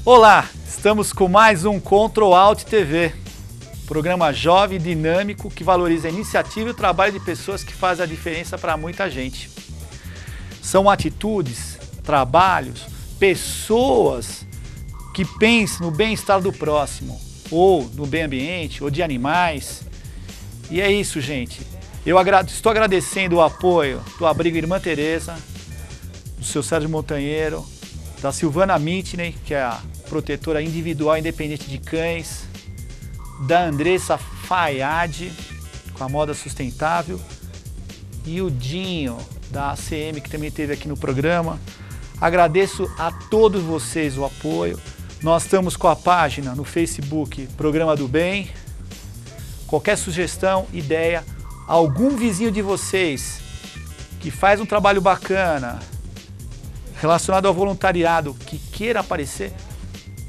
Olá, estamos com mais um Control Alt TV, programa jovem e dinâmico que valoriza a iniciativa e o trabalho de pessoas que fazem a diferença para muita gente. São atitudes, trabalhos, pessoas que pensam no bem-estar do próximo, ou no meio ambiente, ou de animais. E é isso, gente. Eu estou agradecendo o apoio do Abrigo Irmã Teresa, do seu Sérgio Montanheiro, da Silvana Mitney, que é a protetora individual independente de cães, da Andressa Fayad, com a moda sustentável, e o Dinho, da ACM, que também esteve aqui no programa. Agradeço a todos vocês o apoio. Nós estamos com a página no Facebook Programa do Bem. Qualquer sugestão, ideia, algum vizinho de vocês que faz um trabalho bacana relacionado ao voluntariado, que queira aparecer,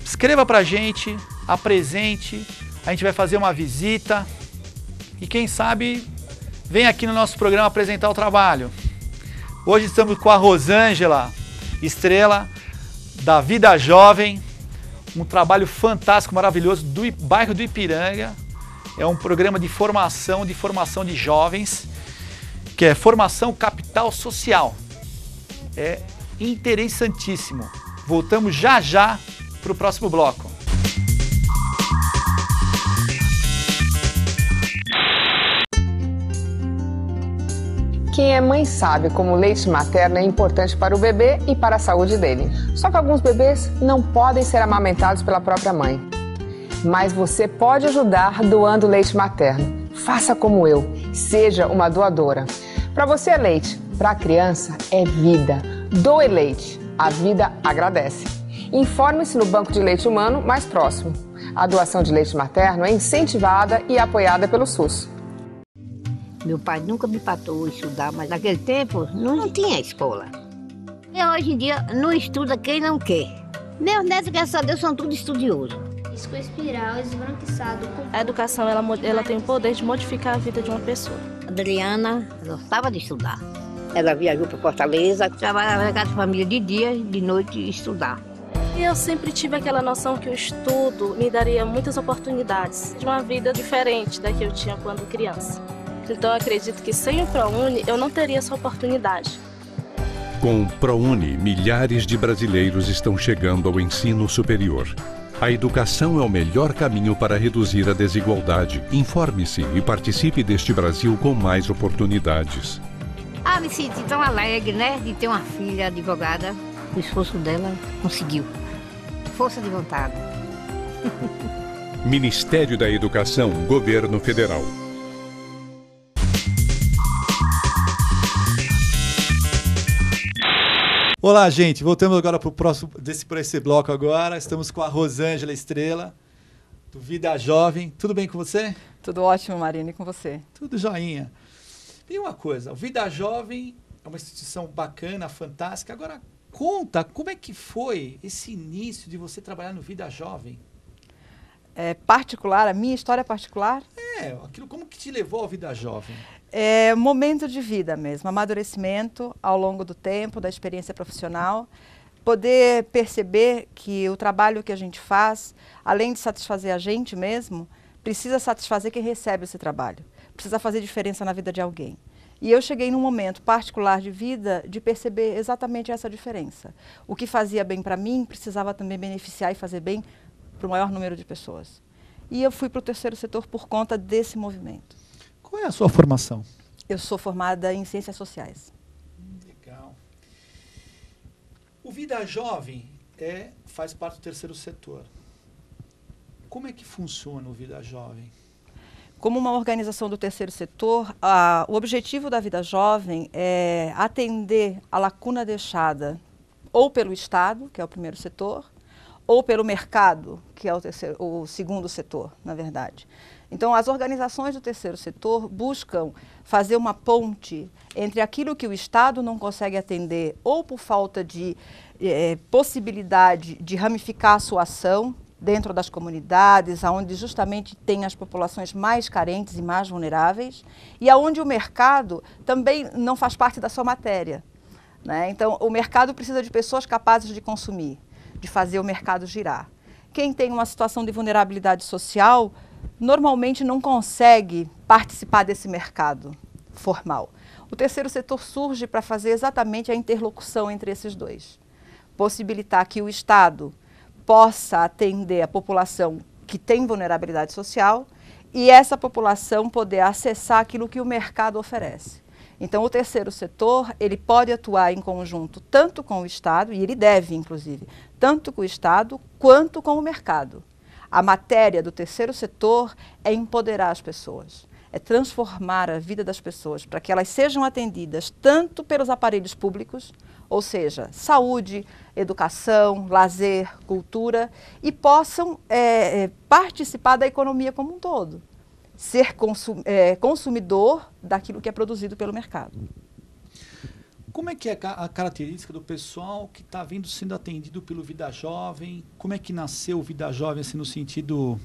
escreva pra gente, apresente, a gente vai fazer uma visita e quem sabe vem aqui no nosso programa apresentar o trabalho. Hoje estamos com a Rosângela Estrela, da Vida Jovem, um trabalho fantástico, maravilhoso, do bairro do Ipiranga. É um programa de formação de jovens, que é Formação Capital Social. É interessantíssimo. Voltamos já já para o próximo bloco. Quem é mãe sabe como o leite materno é importante para o bebê e para a saúde dele. Só que alguns bebês não podem ser amamentados pela própria mãe. Mas você pode ajudar doando leite materno. Faça como eu, seja uma doadora. Para você é leite, para a criança é vida. Doe leite, a vida agradece. Informe-se no banco de leite humano mais próximo. A doação de leite materno é incentivada e apoiada pelo SUS. Meu pai nunca me patou estudar, mas naquele tempo não tinha escola. E hoje em dia não estuda quem não quer. Meus netos, graças a Deus, são todos estudiosos. Disco espiral, esbranquiçado. A educação ela tem o poder de modificar a vida de uma pessoa. A Adriana gostava de estudar. Ela viajou para Fortaleza, trabalhava na casa de família de dia, de noite estudar. E eu sempre tive aquela noção que o estudo me daria muitas oportunidades de uma vida diferente da que eu tinha quando criança. Então eu acredito que sem o ProUni eu não teria essa oportunidade. Com o ProUni, milhares de brasileiros estão chegando ao ensino superior. A educação é o melhor caminho para reduzir a desigualdade. Informe-se e participe deste Brasil com mais oportunidades. Me senti tão alegre, né, de ter uma filha advogada. O esforço dela conseguiu. Força de vontade. Ministério da Educação, Governo Federal. Olá, gente. Voltamos agora para esse bloco agora. Estamos com a Rosângela Estrela, do Vida Jovem. Tudo bem com você? Tudo ótimo, Marina, e com você? Tudo joinha. E uma coisa, o Vida Jovem é uma instituição bacana, fantástica. Agora, conta como é que foi esse início de você trabalhar no Vida Jovem? Particular, a minha história particular? Como que te levou ao Vida Jovem? Momento de vida mesmo, amadurecimento ao longo do tempo, da experiência profissional, poder perceber que o trabalho que a gente faz, além de satisfazer a gente mesmo, precisa satisfazer quem recebe esse trabalho, precisa fazer diferença na vida de alguém. E eu cheguei num momento particular de vida de perceber exatamente essa diferença. O que fazia bem para mim precisava também beneficiar e fazer bem para o maior número de pessoas. E eu fui para o terceiro setor por conta desse movimento. Qual é a sua formação? Eu sou formada em Ciências Sociais. Legal. O Vida Jovem faz parte do terceiro setor. Como é que funciona o Vida Jovem? Como uma organização do terceiro setor, o objetivo da Vida Jovem é atender a lacuna deixada ou pelo Estado, que é o primeiro setor, ou pelo mercado, que é o segundo setor, na verdade. Então, as organizações do terceiro setor buscam fazer uma ponte entre aquilo que o Estado não consegue atender ou por falta de possibilidade de ramificar a sua ação dentro das comunidades, onde justamente tem as populações mais carentes e mais vulneráveis, e onde o mercado também não faz parte da sua matéria, né? Então, o mercado precisa de pessoas capazes de consumir, de fazer o mercado girar. Quem tem uma situação de vulnerabilidade social normalmente não consegue participar desse mercado formal. O terceiro setor surge para fazer exatamente a interlocução entre esses dois. Possibilitar que o Estado possa atender a população que tem vulnerabilidade social e essa população poder acessar aquilo que o mercado oferece. Então, o terceiro setor, ele pode atuar em conjunto tanto com o Estado, e ele deve, inclusive, tanto com o Estado quanto com o mercado. A matéria do terceiro setor é empoderar as pessoas, é transformar a vida das pessoas para que elas sejam atendidas tanto pelos aparelhos públicos, ou seja, saúde, educação, lazer, cultura, e possam participar da economia como um todo. Ser consumidor daquilo que é produzido pelo mercado. Como é que é a característica do pessoal que está sendo atendido pelo Vida Jovem? Como é que nasceu o Vida Jovem, assim, no sentido...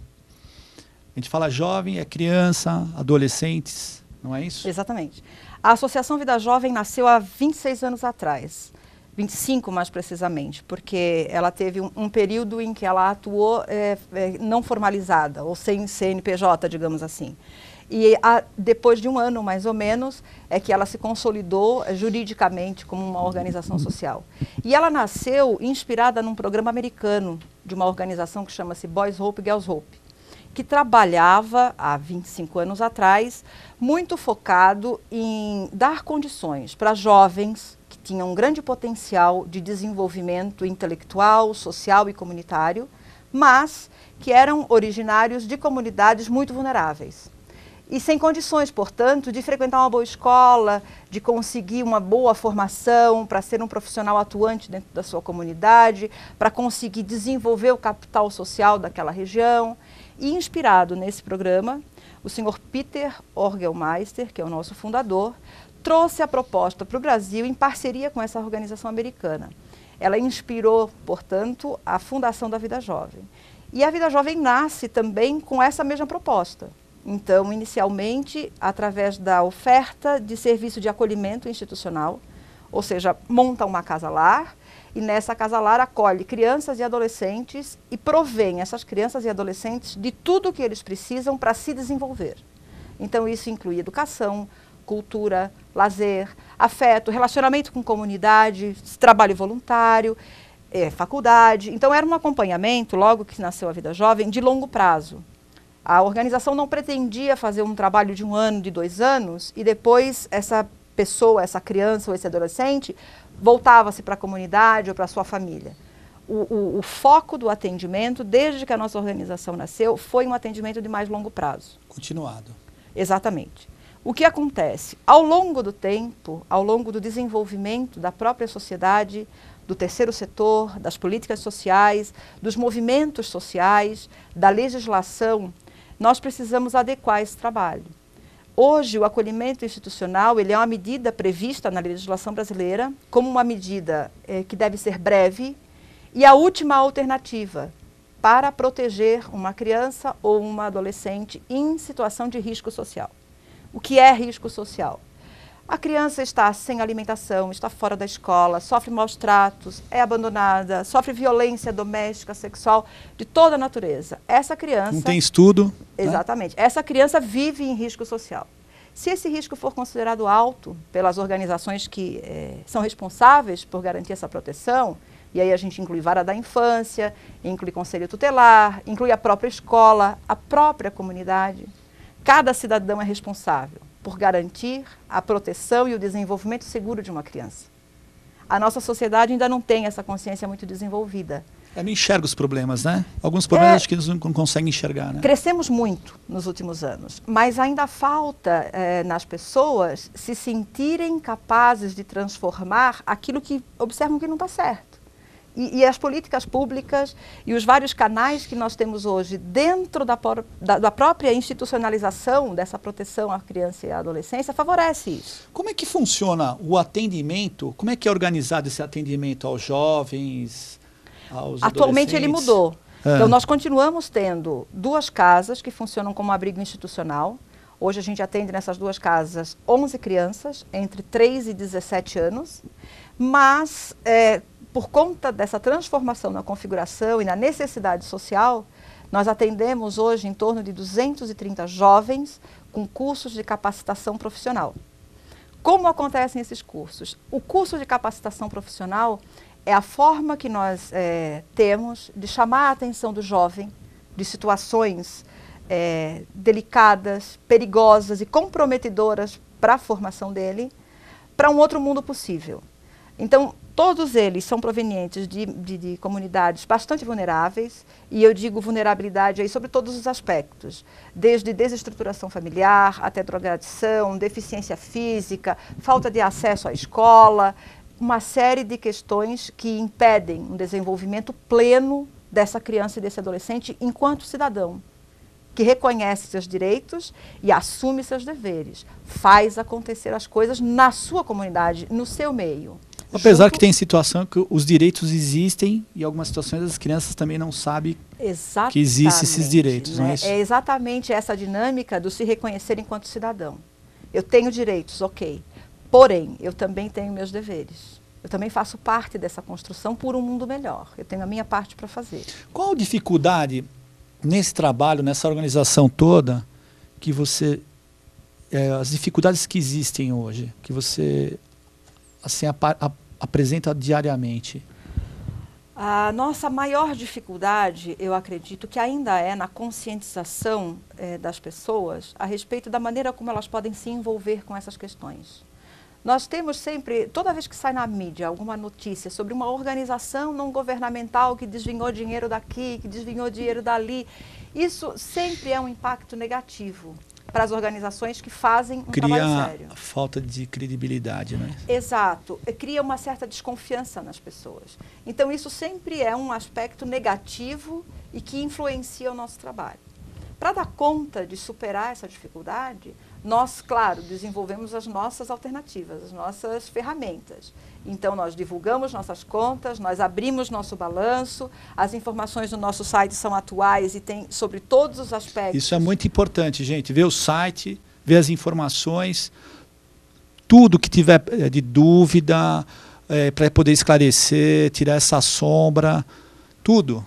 A gente fala jovem, é criança, adolescentes, não é isso? Exatamente. A Associação Vida Jovem nasceu há 26 anos atrás. 25 mais precisamente, porque ela teve um período em que ela atuou não formalizada, ou sem CNPJ, digamos assim. E depois de um ano, mais ou menos, é que ela se consolidou juridicamente como uma organização social. E ela nasceu inspirada num programa americano, de uma organização que chama-se Boys Hope, Girls Hope, que trabalhava, há 25 anos atrás, muito focado em dar condições para jovens que tinham um grande potencial de desenvolvimento intelectual, social e comunitário, mas que eram originários de comunidades muito vulneráveis. E sem condições, portanto, de frequentar uma boa escola, de conseguir uma boa formação para ser um profissional atuante dentro da sua comunidade, para conseguir desenvolver o capital social daquela região. E inspirado nesse programa, o senhor Peter Orgelmeister, que é o nosso fundador, trouxe a proposta para o Brasil em parceria com essa organização americana. Ela inspirou, portanto, a fundação da Vida Jovem. E a Vida Jovem nasce também com essa mesma proposta. Então, inicialmente, através da oferta de serviço de acolhimento institucional, ou seja, monta uma casa-lar, e nessa casa-lar acolhe crianças e adolescentes e provém essas crianças e adolescentes de tudo o que eles precisam para se desenvolver. Então, isso inclui educação, cultura, lazer, afeto, relacionamento com comunidade, trabalho voluntário, faculdade. Então, era um acompanhamento, logo que nasceu a Vida Jovem, de longo prazo. A organização não pretendia fazer um trabalho de 1 ano, de 2 anos, e depois essa pessoa, essa criança ou esse adolescente, voltava-se para a comunidade ou para a sua família. O foco do atendimento, desde que a nossa organização nasceu, foi um atendimento de mais longo prazo. Continuado. Exatamente. O que acontece? Ao longo do tempo, ao longo do desenvolvimento da própria sociedade, do terceiro setor, das políticas sociais, dos movimentos sociais, da legislação, nós precisamos adequar esse trabalho. Hoje, o acolhimento institucional ele é uma medida prevista na legislação brasileira como uma medida que deve ser breve e a última alternativa para proteger uma criança ou uma adolescente em situação de risco social. O que é risco social? A criança está sem alimentação, está fora da escola, sofre maus tratos, é abandonada, sofre violência doméstica, sexual, de toda a natureza. Essa criança... Não tem estudo. Exatamente. Né? Essa criança vive em risco social. Se esse risco for considerado alto pelas organizações que são responsáveis por garantir essa proteção, e aí a gente inclui vara da infância, inclui conselho tutelar, inclui a própria escola, a própria comunidade, cada cidadão é responsável por garantir a proteção e o desenvolvimento seguro de uma criança. A nossa sociedade ainda não tem essa consciência muito desenvolvida. Não enxerga os problemas, né? Alguns problemas acho que eles não conseguem enxergar, né? Crescemos muito nos últimos anos, mas ainda falta nas pessoas se sentirem capazes de transformar aquilo que observam que não está certo. E as políticas públicas e os vários canais que nós temos hoje dentro da própria institucionalização dessa proteção à criança e à adolescência favorece isso. Como é que funciona o atendimento? Como é que é organizado esse atendimento aos jovens, aos Atualmente ele adolescentes? mudou. Então nós continuamos tendo 2 casas que funcionam como abrigo institucional. Hoje a gente atende nessas 2 casas 11 crianças entre 3 e 17 anos, mas... por conta dessa transformação na configuração e na necessidade social, nós atendemos hoje em torno de 230 jovens com cursos de capacitação profissional. Como acontecem esses cursos? O curso de capacitação profissional é a forma que nós temos de chamar a atenção do jovem de situações delicadas, perigosas e comprometedoras para a formação dele, para um outro mundo possível. Então, todos eles são provenientes de comunidades bastante vulneráveis, e eu digo vulnerabilidade aí sobre todos os aspectos, desde desestruturação familiar, até drogadição, deficiência física, falta de acesso à escola, uma série de questões que impedem um desenvolvimento pleno dessa criança e desse adolescente enquanto cidadão, que reconhece seus direitos e assume seus deveres, faz acontecer as coisas na sua comunidade, no seu meio. Apesar que tem situação que os direitos existem e algumas situações as crianças também não sabem que existem esses direitos, né? Não é isso? É exatamente essa dinâmica do se reconhecer enquanto cidadão. Eu tenho direitos, ok. Porém, eu também tenho meus deveres. Eu também faço parte dessa construção por um mundo melhor. Eu tenho a minha parte para fazer. Qual a dificuldade nesse trabalho, nessa organização toda, que você... as dificuldades que existem hoje, que você... assim, apresenta diariamente? A nossa maior dificuldade, eu acredito, que ainda é na conscientização das pessoas a respeito da maneira como elas podem se envolver com essas questões. Nós temos sempre, toda vez que sai na mídia alguma notícia sobre uma organização não governamental que desviou dinheiro daqui, que desviou dinheiro dali, isso sempre é um impacto negativo para as organizações que fazem um trabalho sério. Cria falta de credibilidade, né? Exato. Cria uma certa desconfiança nas pessoas. Então, isso sempre é um aspecto negativo e que influencia o nosso trabalho. Para dar conta de superar essa dificuldade, nós, claro, desenvolvemos as nossas alternativas, as nossas ferramentas. Então, nós divulgamos nossas contas, nós abrimos nosso balanço, as informações do nosso site são atuais e tem sobre todos os aspectos. Isso é muito importante, gente. Ver o site, ver as informações, tudo que tiver de dúvida, para poder esclarecer, tirar essa sombra, tudo.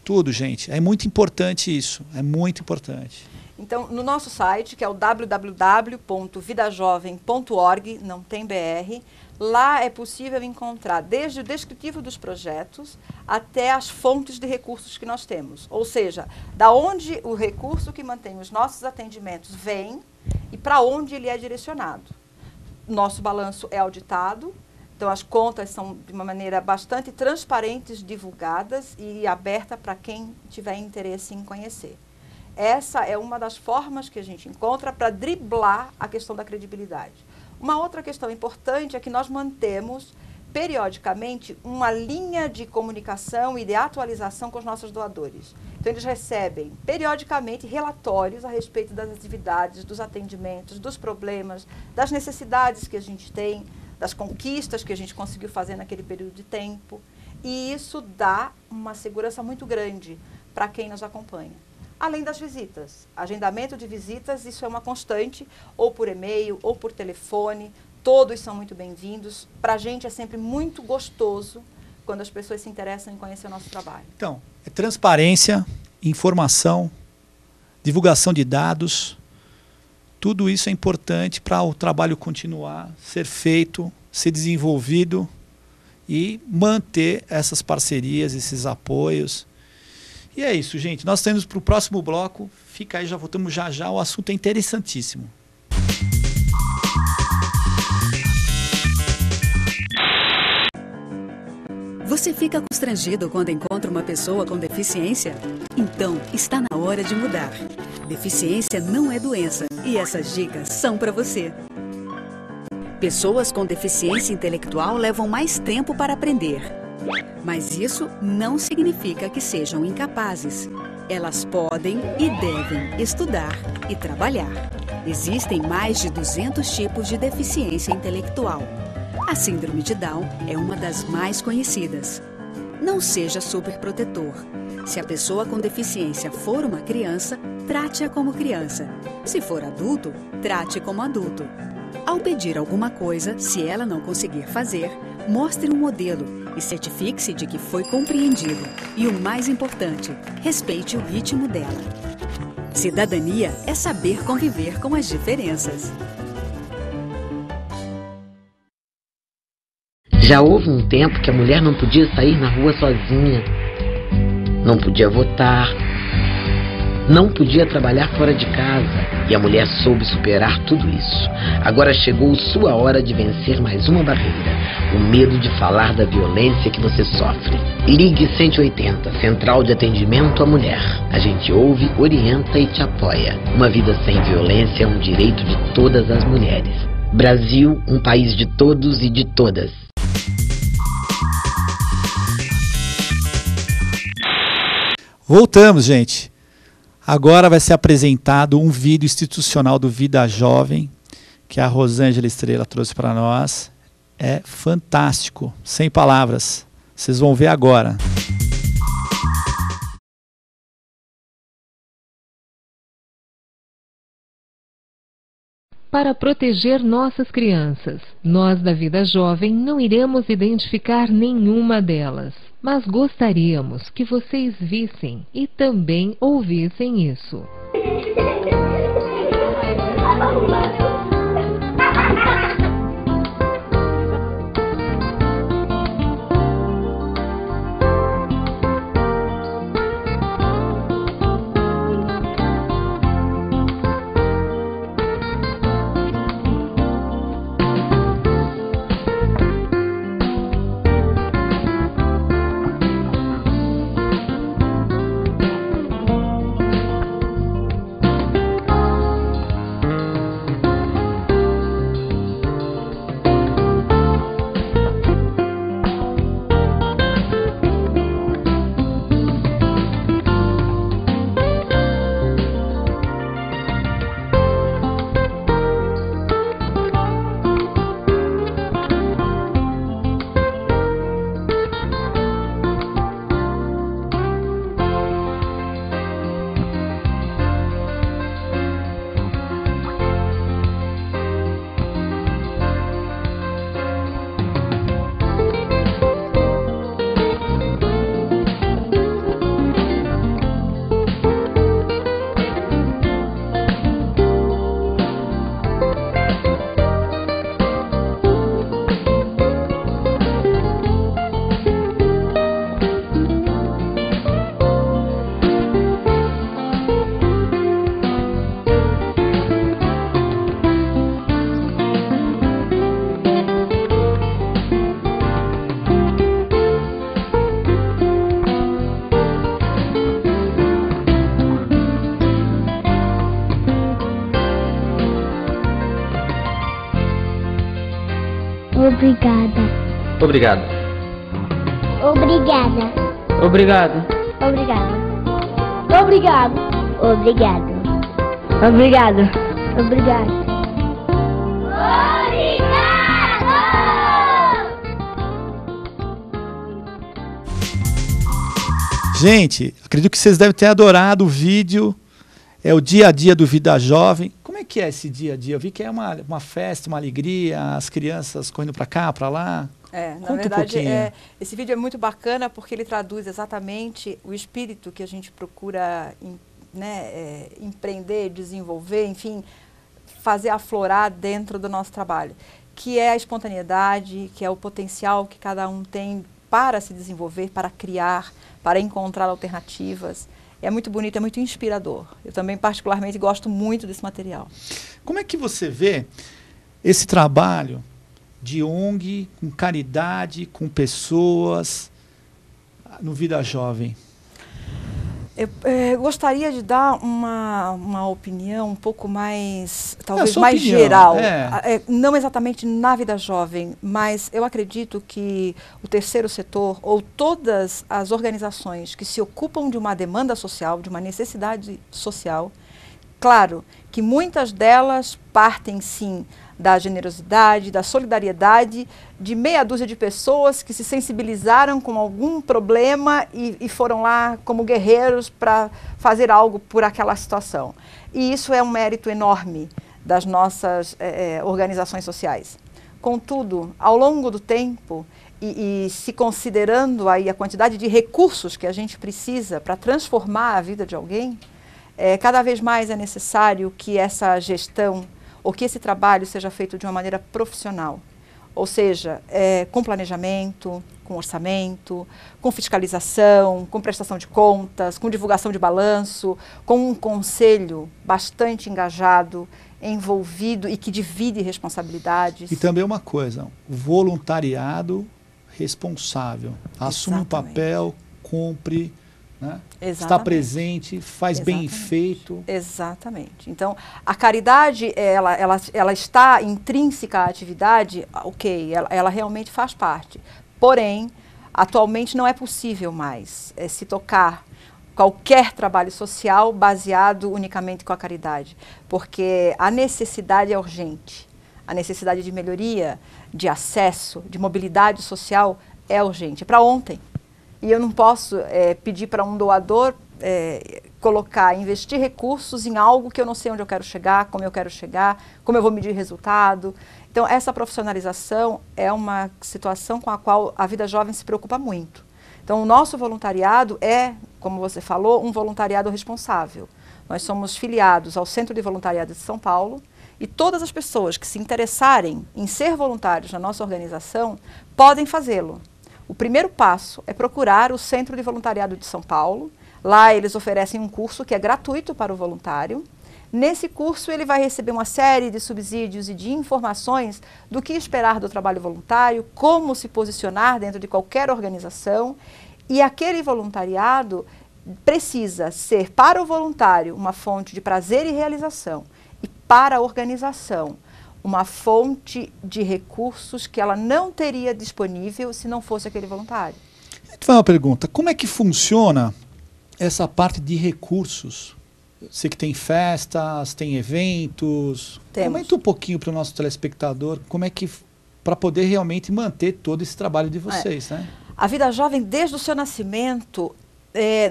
Tudo, gente. É muito importante isso. É muito importante. Então, no nosso site, que é o www.vidajovem.org, não tem BR, lá é possível encontrar desde o descritivo dos projetos até as fontes de recursos que nós temos. Ou seja, da onde o recurso que mantém os nossos atendimentos vem e para onde ele é direcionado. Nosso balanço é auditado. Então, as contas são, de uma maneira bastante transparentes, divulgadas e aberta para quem tiver interesse em conhecer. Essa é uma das formas que a gente encontra para driblar a questão da credibilidade. Uma outra questão importante é que nós mantemos, periodicamente, uma linha de comunicação e de atualização com os nossos doadores. Então, eles recebem, periodicamente, relatórios a respeito das atividades, dos atendimentos, dos problemas, das necessidades que a gente tem, das conquistas que a gente conseguiu fazer naquele período de tempo. E isso dá uma segurança muito grande para quem nos acompanha. Além das visitas. Agendamento de visitas, isso é uma constante, ou por e-mail, ou por telefone. Todos são muito bem-vindos. Para a gente é sempre muito gostoso quando as pessoas se interessam em conhecer o nosso trabalho. Então, é transparência, informação, divulgação de dados. Tudo isso é importante para o trabalho continuar, ser feito, ser desenvolvido e manter essas parcerias, esses apoios. E é isso, gente. Nós temos para o próximo bloco. Fica aí, já voltamos já já. O assunto é interessantíssimo. Você fica constrangido quando encontra uma pessoa com deficiência? Então, está na hora de mudar. Deficiência não é doença e essas dicas são para você. Pessoas com deficiência intelectual levam mais tempo para aprender. Mas isso não significa que sejam incapazes. Elas podem e devem estudar e trabalhar. Existem mais de 200 tipos de deficiência intelectual. A síndrome de Down é uma das mais conhecidas. Não seja superprotetor. Se a pessoa com deficiência for uma criança, trate-a como criança. Se for adulto, trate como adulto. Ao pedir alguma coisa, se ela não conseguir fazer, Mostre um modelo e certifique-se de que foi compreendido. E o mais importante, respeite o ritmo dela. Cidadania é saber conviver com as diferenças. Já houve um tempo que a mulher não podia sair na rua sozinha, não podia votar, não podia trabalhar fora de casa, e a mulher soube superar tudo isso. Agora chegou sua hora de vencer mais uma barreira, o medo de falar da violência que você sofre. Ligue 180, Central de Atendimento à Mulher. A gente ouve, orienta e te apoia. Uma vida sem violência é um direito de todas as mulheres. Brasil, um país de todos e de todas. Voltamos, gente. Agora vai ser apresentado um vídeo institucional do Vida Jovem, que a Rosângela Estrela trouxe para nós. É fantástico, sem palavras. Vocês vão ver agora. Para proteger nossas crianças, nós da Vida Jovem não iremos identificar nenhuma delas, mas gostaríamos que vocês vissem e também ouvissem isso. Obrigada. Obrigado. Obrigada. Obrigado. Obrigado. Obrigado. Obrigado. Obrigado. Obrigado. Gente, acredito que vocês devem ter adorado o vídeo. É o dia a dia do Vida Jovem. Como é que é esse dia a dia? Eu vi que é uma festa, uma alegria, as crianças correndo para cá, para lá. Na verdade, esse vídeo é muito bacana porque ele traduz exatamente o espírito que a gente procura empreender, desenvolver, enfim, fazer aflorar dentro do nosso trabalho, que é a espontaneidade, que é o potencial que cada um tem para se desenvolver, para criar, para encontrar alternativas. É muito bonito, é muito inspirador. Eu também particularmente gosto muito desse material. Como é que você vê esse trabalho de ONG, com caridade, com pessoas, no Vida Jovem? Eu gostaria de dar uma opinião um pouco mais, talvez mais geral. Não exatamente na Vida Jovem, mas eu acredito que o terceiro setor, ou todas as organizações que se ocupam de uma demanda social, de uma necessidade social, claro que muitas delas partem sim da generosidade, da solidariedade, de meia dúzia de pessoas que se sensibilizaram com algum problema e foram lá como guerreiros para fazer algo por aquela situação. E isso é um mérito enorme das nossas organizações sociais. Contudo, ao longo do tempo, e se considerando aí a quantidade de recursos que a gente precisa para transformar a vida de alguém, cada vez mais é necessário que essa gestão ou que esse trabalho seja feito de uma maneira profissional. Ou seja, com planejamento, com orçamento, com fiscalização, com prestação de contas, com divulgação de balanço, com um conselho bastante engajado, envolvido e que divide responsabilidades. E também uma coisa, voluntariado responsável. Assume o papel, cumpre, né? Está presente, faz bem feito. Exatamente. Então, a caridade, ela está intrínseca à atividade, ok, ela realmente faz parte. Porém, atualmente não é possível mais se tocar qualquer trabalho social baseado unicamente com a caridade, porque a necessidade é urgente. A necessidade de melhoria, de acesso, de mobilidade social é urgente, é para ontem. E eu não posso pedir para um doador investir recursos em algo que eu não sei onde eu quero chegar, como eu vou medir resultado. Então, essa profissionalização é uma situação com a qual a Vida Jovem se preocupa muito. Então, o nosso voluntariado é, como você falou, um voluntariado responsável. Nós somos filiados ao Centro de Voluntariado de São Paulo e todas as pessoas que se interessarem em ser voluntários na nossa organização podem fazê-lo. O primeiro passo é procurar o Centro de Voluntariado de São Paulo. Lá eles oferecem um curso que é gratuito para o voluntário. Nesse curso ele vai receber uma série de subsídios e de informações do que esperar do trabalho voluntário, como se posicionar dentro de qualquer organização. E aquele voluntariado precisa ser para o voluntário uma fonte de prazer e realização e para a organização uma fonte de recursos que ela não teria disponível se não fosse aquele voluntário. Então, uma pergunta, como é que funciona essa parte de recursos? Sei que tem festas, tem eventos. Comenta um pouquinho para o nosso telespectador, como é que, para poder realmente manter todo esse trabalho de vocês, né? A Vida Jovem, desde o seu nascimento,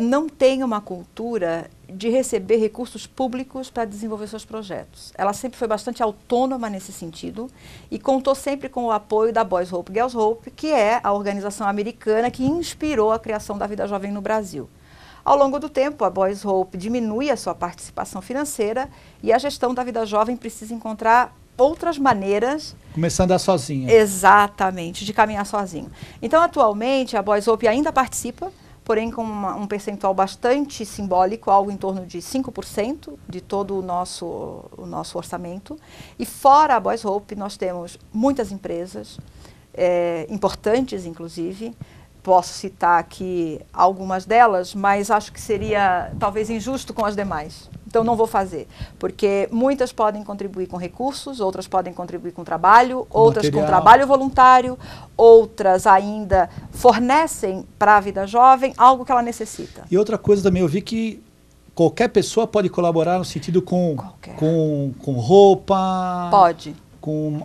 não tem uma cultura de receber recursos públicos para desenvolver seus projetos. Ela sempre foi bastante autônoma nesse sentido e contou sempre com o apoio da Boys Hope Girls Hope, que é a organização americana que inspirou a criação da Vida Jovem no Brasil. Ao longo do tempo, a Boys Hope diminui a sua participação financeira e a gestão da Vida Jovem precisa encontrar outras maneiras. Começar a andar sozinha. Exatamente, de caminhar sozinho. Então, atualmente, a Boys Hope ainda participa, porém com um percentual bastante simbólico, algo em torno de 5% de todo o nosso orçamento. E fora a Boys Hope, nós temos muitas empresas, importantes inclusive. Posso citar aqui algumas delas, mas acho que seria talvez injusto com as demais. Então não vou fazer, porque muitas podem contribuir com recursos, outras podem contribuir com trabalho, outras com trabalho voluntário, outras ainda fornecem para a Vida Jovem algo que ela necessita. E outra coisa também, eu vi que qualquer pessoa pode colaborar no sentido com roupa... Pode.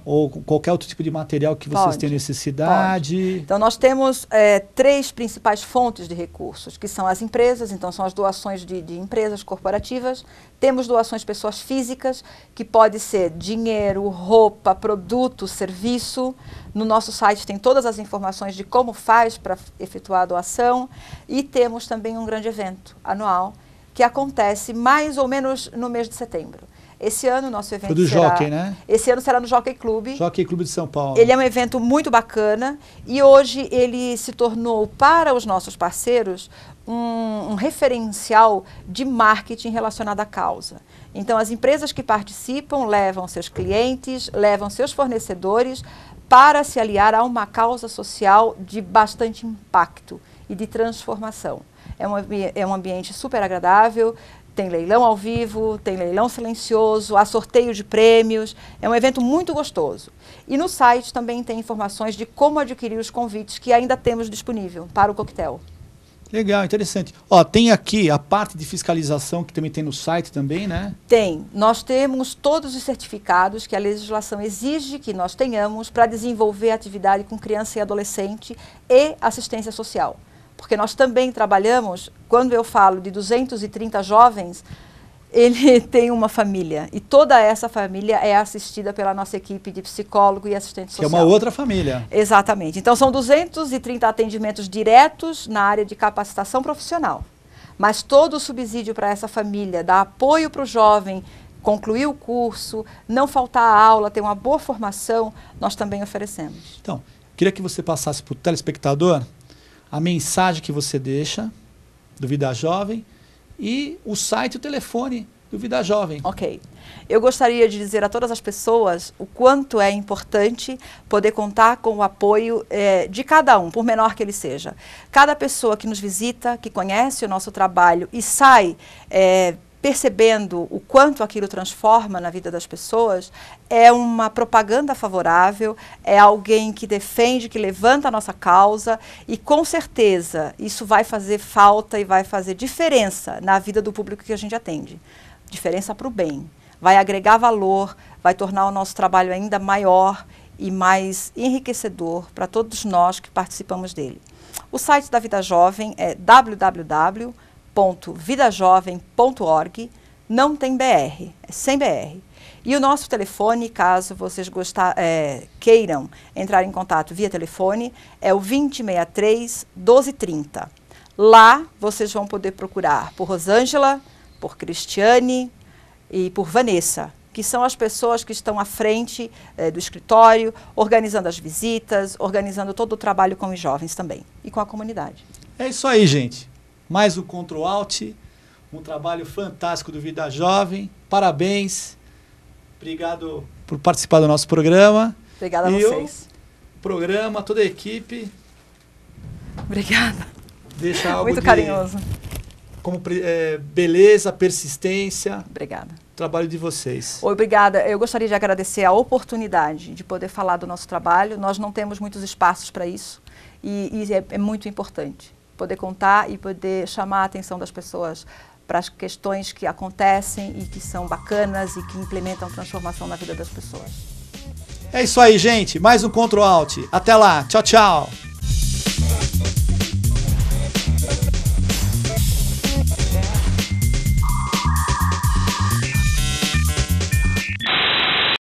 Ou com qualquer outro tipo de material que vocês tenham necessidade. Pode. Então, nós temos 3 principais fontes de recursos, que são as empresas, então são as doações de empresas corporativas. Temos doações de pessoas físicas, que pode ser dinheiro, roupa, produto, serviço. No nosso site tem todas as informações de como faz para efetuar a doação. E temos também um grande evento anual, que acontece mais ou menos no mês de setembro. Esse ano, nosso evento do Jockey, né? Esse ano será no Jockey Club. Jockey Club de São Paulo. Ele é um evento muito bacana e hoje ele se tornou, para os nossos parceiros, um referencial de marketing relacionado à causa. Então, as empresas que participam levam seus clientes, levam seus fornecedores para se aliar a uma causa social de bastante impacto e de transformação. É um ambiente super agradável. Tem leilão ao vivo, tem leilão silencioso, há sorteio de prêmios. É um evento muito gostoso. E no site também tem informações de como adquirir os convites que ainda temos disponível para o coquetel. Legal, interessante. Ó, tem aqui a parte de fiscalização que também tem no site também, né? Tem. Nós temos todos os certificados que a legislação exige que nós tenhamos para desenvolver atividade com criança e adolescente e assistência social. Porque nós também trabalhamos, quando eu falo de 230 jovens, ele tem uma família e toda essa família é assistida pela nossa equipe de psicólogo e assistente social. Que é uma outra família. Exatamente. Então são 230 atendimentos diretos na área de capacitação profissional. Mas todo o subsídio para essa família, dar apoio para o jovem, concluir o curso, não faltar a aula, ter uma boa formação, nós também oferecemos. Então, queria que você passasse para o telespectador a mensagem que você deixa do Vida Jovem e o site e o telefone do Vida Jovem. Ok. Eu gostaria de dizer a todas as pessoas o quanto é importante poder contar com o apoio de cada um, por menor que ele seja. Cada pessoa que nos visita, que conhece o nosso trabalho e sai percebendo o quanto aquilo transforma na vida das pessoas, é uma propaganda favorável, é alguém que defende, que levanta a nossa causa e com certeza isso vai fazer falta e vai fazer diferença na vida do público que a gente atende. Diferença para o bem. Vai agregar valor, vai tornar o nosso trabalho ainda maior e mais enriquecedor para todos nós que participamos dele. O site da Vida Jovem é www.vidajovem.org, não tem BR, é sem BR. E o nosso telefone, caso vocês queiram entrar em contato via telefone, é o 2063-1230. Lá vocês vão poder procurar por Rosângela, por Cristiane e por Vanessa, que são as pessoas que estão à frente do escritório, organizando as visitas, organizando todo o trabalho com os jovens também e com a comunidade. É isso aí, gente. Mais um Ctrl Alt, um trabalho fantástico do Vida Jovem. Parabéns. Obrigado por participar do nosso programa. Obrigada a vocês. O programa, toda a equipe. Obrigada. Deixa algo muito carinhoso. Como beleza, persistência. Obrigada. Trabalho de vocês. Obrigada. Eu gostaria de agradecer a oportunidade de poder falar do nosso trabalho. Nós não temos muitos espaços para isso e é muito importante poder contar e poder chamar a atenção das pessoas para as questões que acontecem e que são bacanas e que implementam transformação na vida das pessoas. É isso aí, gente. Mais um Ctrl Alt. Até lá. Tchau, tchau.